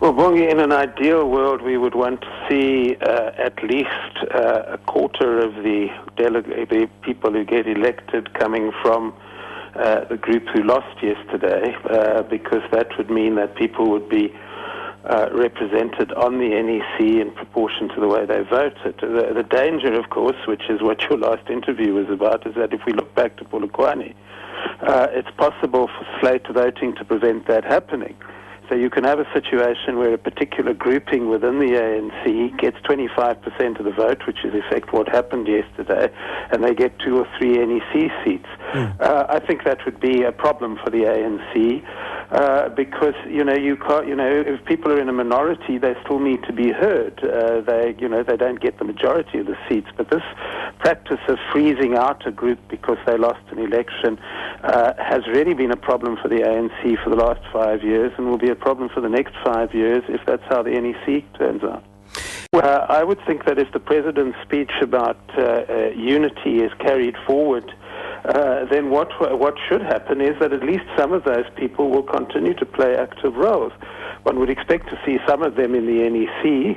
Well, Bongi, in an ideal world, we would want to see at least a quarter of the people who get elected coming from the group who lost yesterday, because that would mean that people would be represented on the NEC in proportion to the way they voted. The danger, of course, which is what your last interview was about, is that if we look back to Polokwane, it's possible for slate voting to prevent that happening. So you can have a situation where a particular grouping within the ANC gets 25% of the vote, which is in effect what happened yesterday, and they get 2 or 3 NEC seats. I think that would be a problem for the ANC, because you can't. If people are in a minority, they still need to be heard. They don't get the majority of the seats. But this practice of freezing out a group because they lost an election has really been a problem for the ANC for the last 5 years, and will be a problem for the next 5 years if that's how the NEC turns out. Well, I would think that if the President's speech about unity is carried forward, then what should happen is that at least some of those people will continue to play active roles. One would expect to see some of them in the NEC,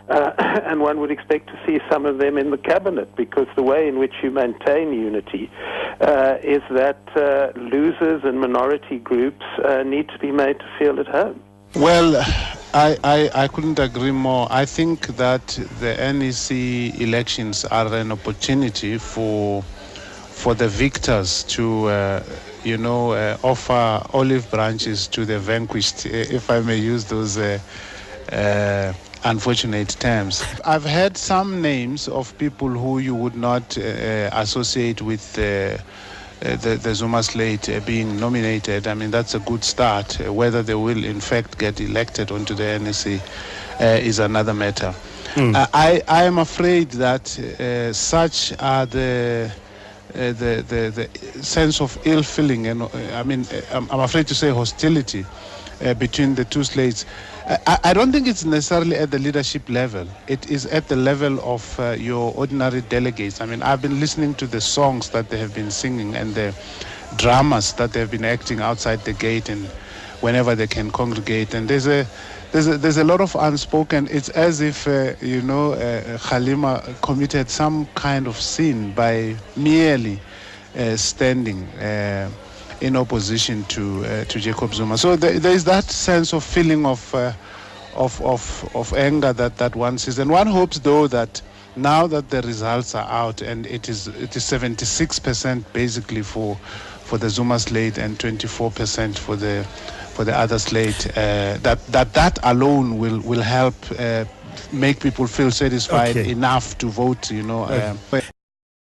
and one would expect to see some of them in the cabinet, because the way in which you maintain unity is that losers and minority groups need to be made to feel at home. Well, I couldn't agree more. I think that the NEC elections are an opportunity for the victors to offer olive branches to the vanquished, if I may use those unfortunate terms. I've heard some names of people who you would not associate with the Zuma slate being nominated. I mean, that's a good start. Whether they will in fact get elected onto the NEC is another matter. I am afraid that such are the sense of ill feeling, and I'm afraid to say hostility between the two slates. I don't think it's necessarily at the leadership level. It is at the level of your ordinary delegates. I mean, I've been listening to the songs that they have been singing and the dramas that they have been acting outside the gate and whenever they can congregate. And there's a lot of unspoken. It's as if Halima committed some kind of sin by merely standing in opposition to Jacob Zuma. So there is that sense of feeling of anger that one sees, and one hopes though that now that the results are out and it is 76% basically for the Zuma slate and 24% for the other slate, that alone will help make people feel satisfied enough to vote.